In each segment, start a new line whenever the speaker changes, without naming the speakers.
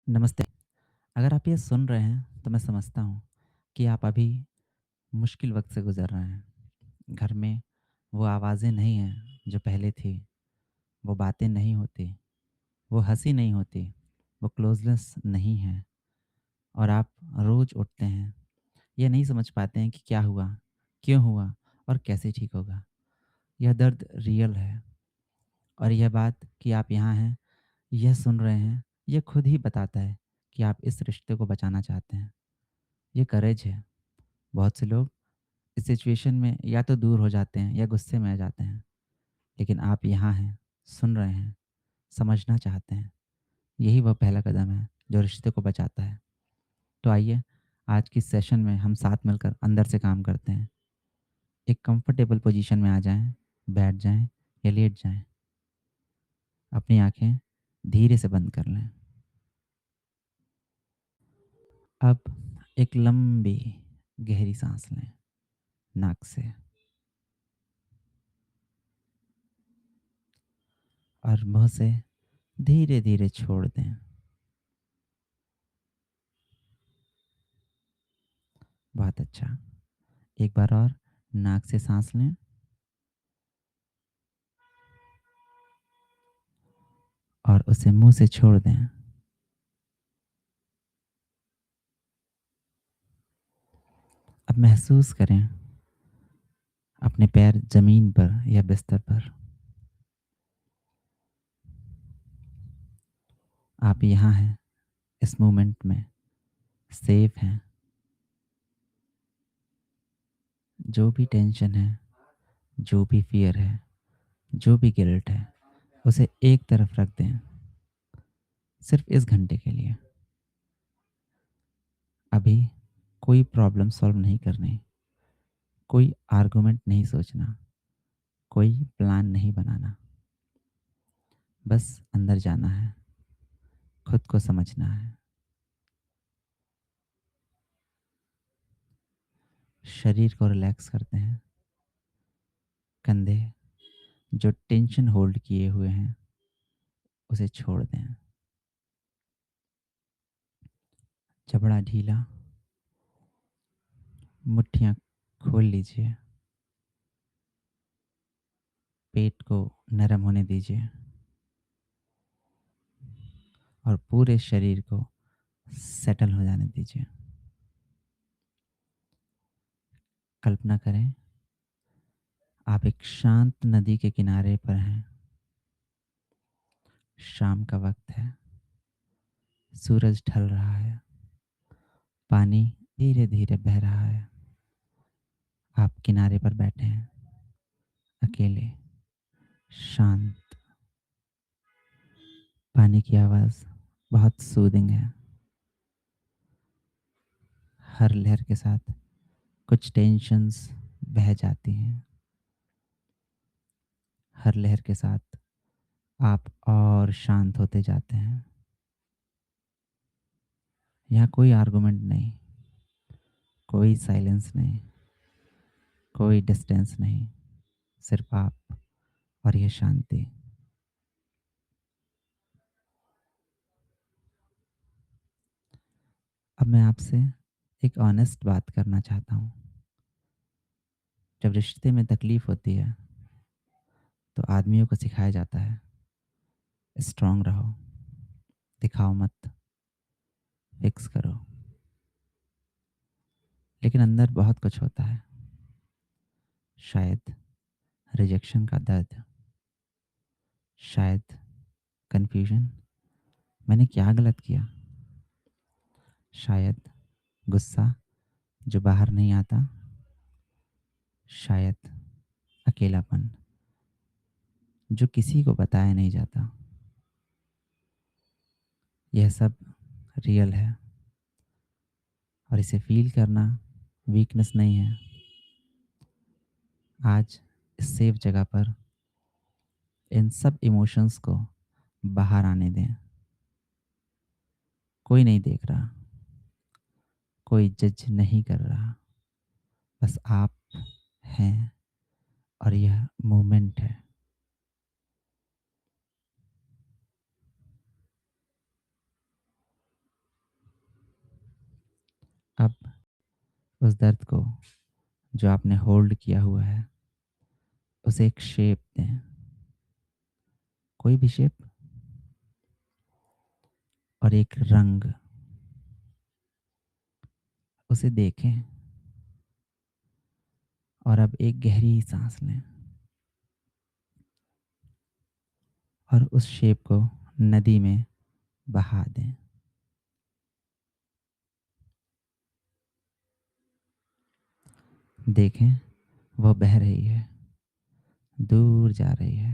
नमस्ते। अगर आप ये सुन रहे हैं तो मैं समझता हूँ कि आप अभी मुश्किल वक़्त से गुज़र रहे हैं। घर में वो आवाज़ें नहीं हैं जो पहले थी, वो बातें नहीं होती, वो हँसी नहीं होती, वो क्लोज़नेस नहीं है और आप रोज़ उठते हैं, ये नहीं समझ पाते हैं कि क्या हुआ, क्यों हुआ और कैसे ठीक होगा। यह दर्द रियल है और यह बात कि आप यहाँ हैं, यह सुन रहे हैं, ये खुद ही बताता है कि आप इस रिश्ते को बचाना चाहते हैं। ये करेज है। बहुत से लोग इस सिचुएशन में या तो दूर हो जाते हैं या गुस्से में आ जाते हैं। लेकिन आप यहाँ हैं, सुन रहे हैं, समझना चाहते हैं। यही वह पहला कदम है जो रिश्ते को बचाता है। तो आइए आज की सेशन में हम साथ मिलकर अंदर से काम करते हैं। एक कंफर्टेबल पोजीशन में आ जाएं, बैठ जाएं या लेट जाएं। अपनी आंखें धीरे से बंद कर लें। अब एक लंबी गहरी सांस लें नाक से और मुंह से धीरे धीरे छोड़ दें। बहुत अच्छा। एक बार और नाक से सांस लें और उसे मुंह से छोड़ दें। अब महसूस करें अपने पैर जमीन पर या बिस्तर पर। आप यहाँ हैं, इस मोमेंट में सेफ हैं। जो भी टेंशन है, जो भी फियर है, जो भी गिल्ट है, उसे एक तरफ रख दें। सिर्फ इस घंटे के लिए। अभी कोई प्रॉब्लम सॉल्व नहीं करनी, कोई आर्गुमेंट नहीं सोचना, कोई प्लान नहीं बनाना। बस अंदर जाना है, खुद को समझना है। शरीर को रिलैक्स करते हैं। कंधे जो टेंशन होल्ड किए हुए हैं उसे छोड़ दें। जबड़ा ढीला, मुट्ठियाँ खोल लीजिए। पेट को नरम होने दीजिए और पूरे शरीर को सेटल हो जाने दीजिए। कल्पना करें आप एक शांत नदी के किनारे पर हैं। शाम का वक्त है, सूरज ढल रहा है, पानी धीरे धीरे बह रहा है। आप किनारे पर बैठे हैं, अकेले, शांत। पानी की आवाज़ बहुत सूदिंग है। हर लहर के साथ कुछ टेंशन्स बह जाती हैं। हर लहर के साथ आप और शांत होते जाते हैं। यहाँ कोई आर्गुमेंट नहीं, कोई साइलेंस नहीं, कोई डिस्टेंस नहीं, सिर्फ आप और ये शांति। अब मैं आपसे एक ऑनेस्ट बात करना चाहता हूँ। जब रिश्ते में तकलीफ होती है तो आदमियों को सिखाया जाता है स्ट्रांग रहो, दिखाओ मत, फिक्स करो। लेकिन अंदर बहुत कुछ होता है। शायद रिजेक्शन का दर्द, शायद कन्फ्यूजन, मैंने क्या गलत किया, शायद गुस्सा जो बाहर नहीं आता, शायद अकेलापन जो किसी को बताया नहीं जाता। यह सब रियल है और इसे फील करना वीकनेस नहीं है। आज इस सेफ जगह पर इन सब इमोशंस को बाहर आने दें। कोई नहीं देख रहा, कोई जज नहीं कर रहा, बस आप हैं और यह मोमेंट है। अब उस दर्द को जो आपने होल्ड किया हुआ है, उसे एक शेप दें, कोई भी शेप, और एक रंग, उसे देखें और अब एक गहरी सांस लें और उस शेप को नदी में बहा दें। देखें, वो बह रही है, दूर जा रही है,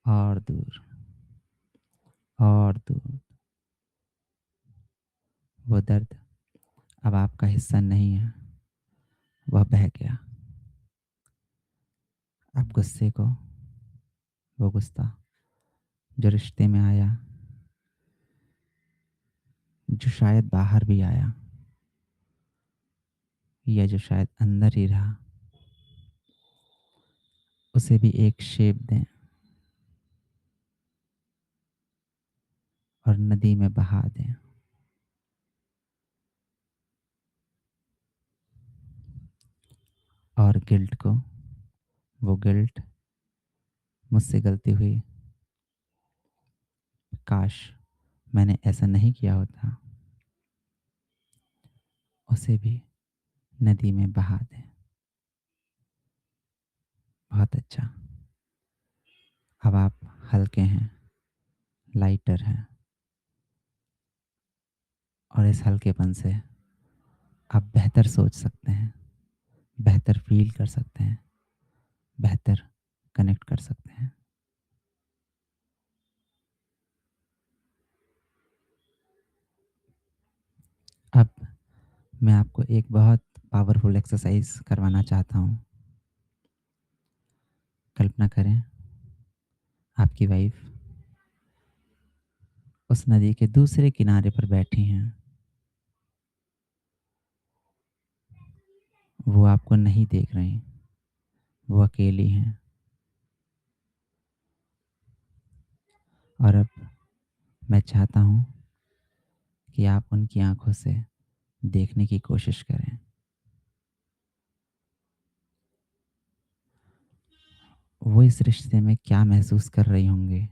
और दूर, और दूर। वो दर्द अब आपका हिस्सा नहीं है, वह बह गया। अब गुस्से को, वो गुस्सा जो रिश्ते में आया, जो शायद बाहर भी आया, या जो शायद अंदर ही रहा, उसे भी एक शेप दें और नदी में बहा दें। और गिल्ट को, वो गिल्ट, मुझसे गलती हुई, काश मैंने ऐसा नहीं किया होता, उसे भी नदी में बहा दें। बहुत अच्छा। अब आप हल्के हैं, लाइटर हैं, और इस हल्केपन से आप बेहतर सोच सकते हैं, बेहतर फील कर सकते हैं, बेहतर कनेक्ट कर सकते हैं। अब मैं आपको एक बहुत पावरफुल एक्सरसाइज करवाना चाहता हूँ। कल्पना करें, आपकी वाइफ उस नदी के दूसरे किनारे पर बैठी हैं। वो आपको नहीं देख रही, वो अकेली हैं। और अब मैं चाहता हूँ कि आप उनकी आंखों से देखने की कोशिश करें। वो इस रिश्ते में क्या महसूस कर रही होंगी।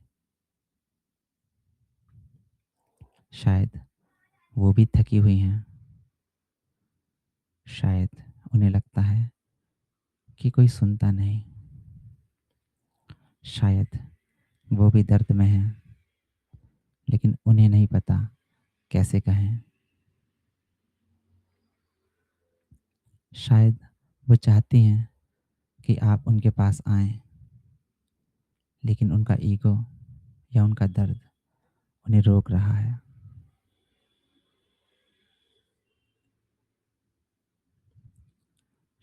शायद वो भी थकी हुई हैं। शायद उन्हें लगता है कि कोई सुनता नहीं। शायद वो भी दर्द में हैं, लेकिन उन्हें नहीं पता कैसे कहें। शायद वो चाहती हैं कि आप उनके पास आएं, लेकिन उनका ईगो या उनका दर्द उन्हें रोक रहा है।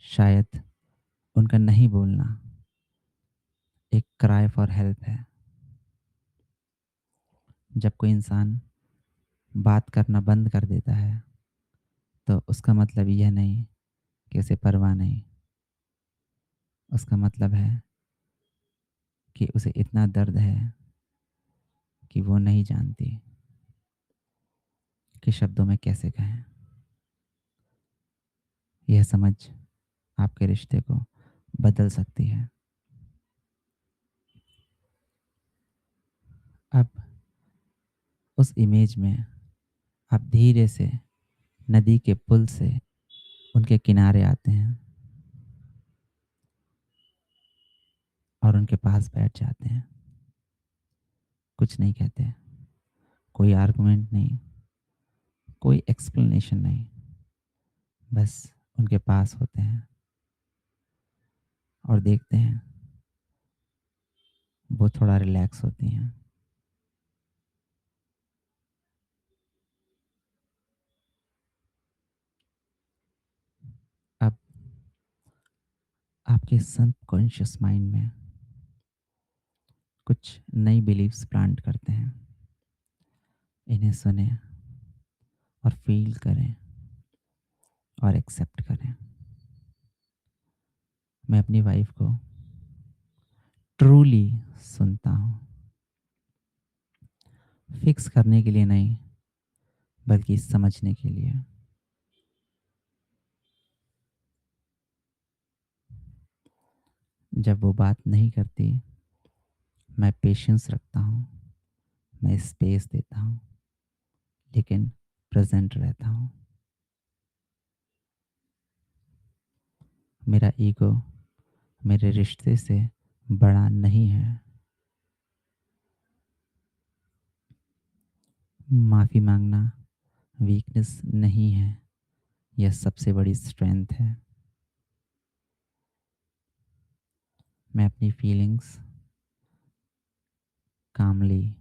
शायद उनका नहीं बोलना एक क्राई फॉर हेल्प है। जब कोई इंसान बात करना बंद कर देता है, तो उसका मतलब यह नहीं कि उसे परवाह नहीं। उसका मतलब है कि उसे इतना दर्द है कि वो नहीं जानती कि शब्दों में कैसे कहें। यह समझ आपके रिश्ते को बदल सकती है। अब उस इमेज में आप धीरे से नदी के पुल से उनके किनारे आते हैं और उनके पास बैठ जाते हैं। कुछ नहीं कहते, कोई आर्गुमेंट नहीं, कोई एक्सप्लेनेशन नहीं, बस उनके पास होते हैं और देखते हैं वो थोड़ा रिलैक्स होती हैं। अब आपके सबकॉन्शियस माइंड में कुछ नई बिलीव्स प्लांट करते हैं। इन्हें सुने और फील करें और एक्सेप्ट करें। मैं अपनी वाइफ को ट्रूली सुनता हूँ, फिक्स करने के लिए नहीं, बल्कि समझने के लिए। जब वो बात नहीं करती, मैं पेशेंस रखता हूँ, मैं स्पेस देता हूँ, लेकिन प्रेज़ेंट रहता हूँ। मेरा ईगो मेरे रिश्ते से बड़ा नहीं है। माफ़ी माँगना वीकनेस नहीं है, यह सबसे बड़ी स्ट्रेंथ है। मैं अपनी फीलिंग्स कामली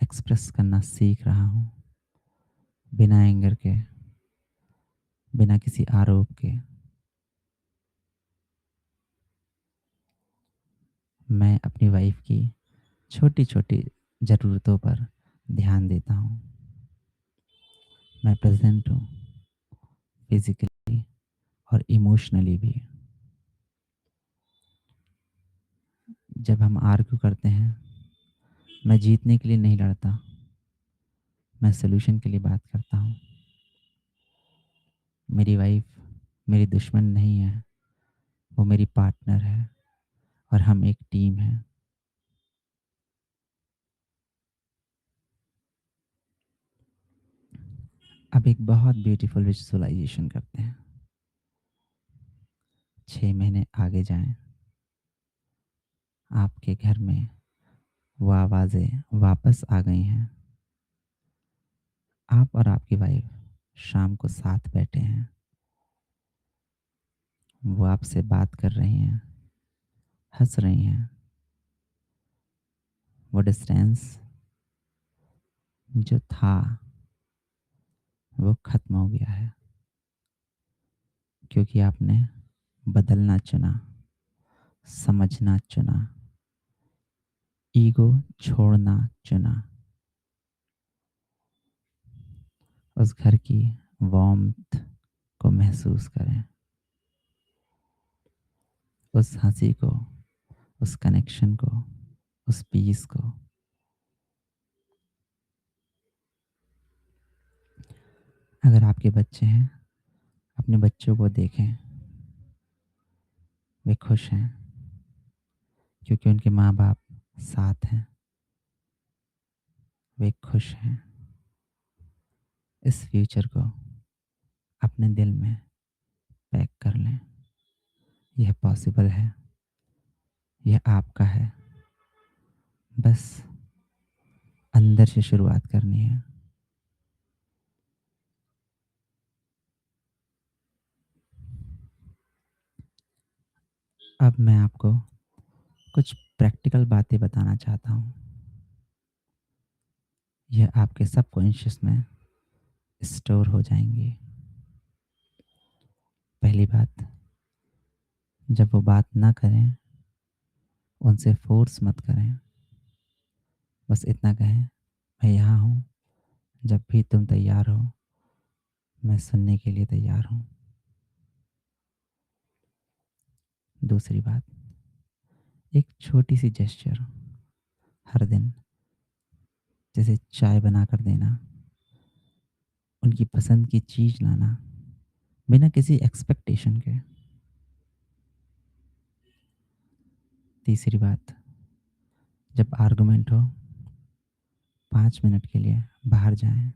एक्सप्रेस करना सीख रहा हूँ, बिना एंगर के, बिना किसी आरोप के। मैं अपनी वाइफ़ की छोटी-छोटी ज़रूरतों पर ध्यान देता हूँ। मैं प्रेज़ेंट हूँ, फिज़िकली और इमोशनली भी। जब हम आर्ग्यू करते हैं, मैं जीतने के लिए नहीं लड़ता, मैं सॉल्यूशन के लिए बात करता हूँ। मेरी वाइफ़ मेरी दुश्मन नहीं है, वो मेरी पार्टनर है और हम एक टीम हैं। अब एक बहुत ब्यूटीफुल विजुअलाइज़ेशन करते हैं। 6 महीने आगे जाएँ, आपके घर में वो आवाज़ें वापस आ गई हैं। आप और आपकी वाइफ़ शाम को साथ बैठे हैं। वो आपसे बात कर रही हैं, हँस रही हैं। वो डिस्टेंस जो था, वो ख़त्म हो गया है, क्योंकि आपने बदलना चुना, समझना चुना, ईगो छोड़ना चुना। उस घर की वार्मथ को महसूस करें, उस हँसी को, उस कनेक्शन को, उस पीस को। अगर आपके बच्चे हैं, अपने बच्चों को देखें, वे खुश हैं क्योंकि उनके माँ-बाप साथ हैं, वे खुश हैं। इस फ्यूचर को अपने दिल में पैक कर लें। यह पॉसिबल है, यह आपका है, बस अंदर से शुरुआत करनी है। अब मैं आपको कुछ प्रैक्टिकल बातें बताना चाहता हूँ। यह आपके सबकॉन्शियस में स्टोर हो जाएँगी। पहली बात, जब वो बात ना करें, उनसे फ़ोर्स मत करें। बस इतना कहें, मैं यहाँ हूँ, जब भी तुम तैयार हो, मैं सुनने के लिए तैयार हूँ। दूसरी बात, एक छोटी-सी जेस्चर हर दिन, जैसे चाय बनाकर देना, उनकी पसंद की चीज़ लाना, बिना किसी एक्सपेक्टेशन के। तीसरी बात, जब आर्गुमेंट हो, 5 मिनट के लिए बाहर जाएँ,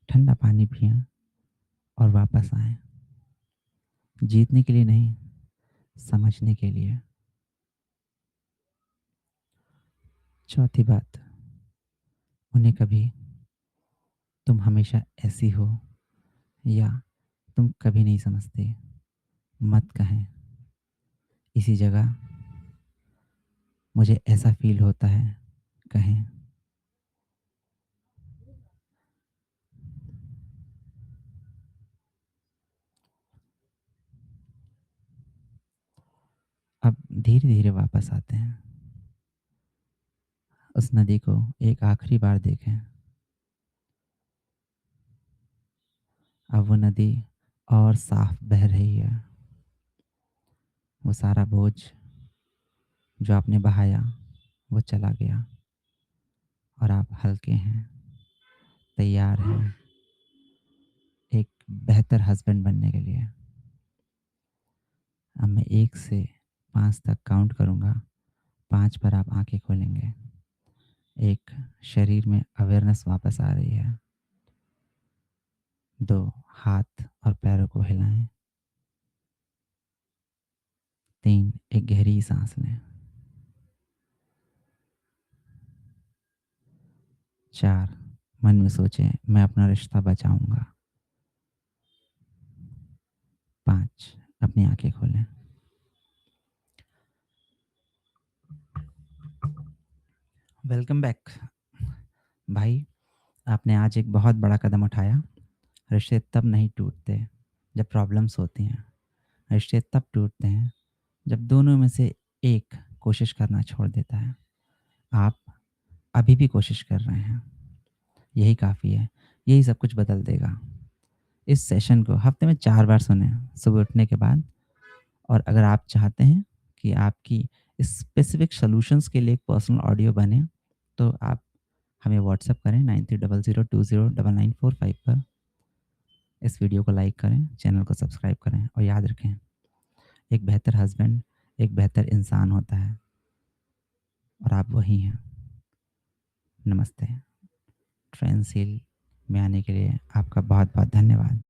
ठंडा पानी पिएँ और वापस आएँ। जीतने के लिए नहीं, समझने के लिए। चौथी बात, उन्हें कभी तुम हमेशा ऐसी हो या तुम कभी नहीं समझते मत कहें। इसी जगह मुझे ऐसा फ़ील होता है कहें। अब धीरे-धीरे वापस आते हैं। उस नदी को एक आखिरी बार देखें। अब वो नदी और साफ बह रही है। वो सारा बोझ जो आपने बहाया वो चला गया और आप हल्के हैं, तैयार हैं एक बेहतर हस्बैंड बनने के लिए। अब मैं 1 से 5 तक काउंट करूँगा। 5 पर आप आँखें खोलेंगे। एक, शरीर में अवेयरनेस वापस आ रही है। 2, हाथ और पैरों को हिलाएँ। 3, एक गहरी साँस लें। 4, मन में सोचें, मैं अपना रिश्ता बचाऊँगा। 5, अपनी आँखें खोलें। Welcome back. भाई, आपने आज एक बहुत बड़ा कदम उठाया। रिश्ते तब नहीं टूटते जब प्रॉब्लम्स होती हैं। रिश्ते तब टूटते हैं जब दोनों में से एक कोशिश करना छोड़ देता है। आप अभी भी कोशिश कर रहे हैं। यही काफ़ी है। यही सब कुछ बदल देगा। इस सेशन को हफ्ते में 4 बार सुनें, सुबह उठने के बाद। और अगर आप चाहते हैं कि आपकी स्पेसिफिक सॉल्यूशंस के लिए एक पर्सनल ऑडियो बने, तो आप हमें व्हाट्सएप करें 9300209945 पर। इस वीडियो को लाइक करें, चैनल को सब्सक्राइब करें और याद रखें, एक बेहतर हस्बैंड एक बेहतर इंसान होता है और आप वही हैं। नमस्ते। ट्रेंडसील में आने के लिए आपका बहुत-बहुत धन्यवाद।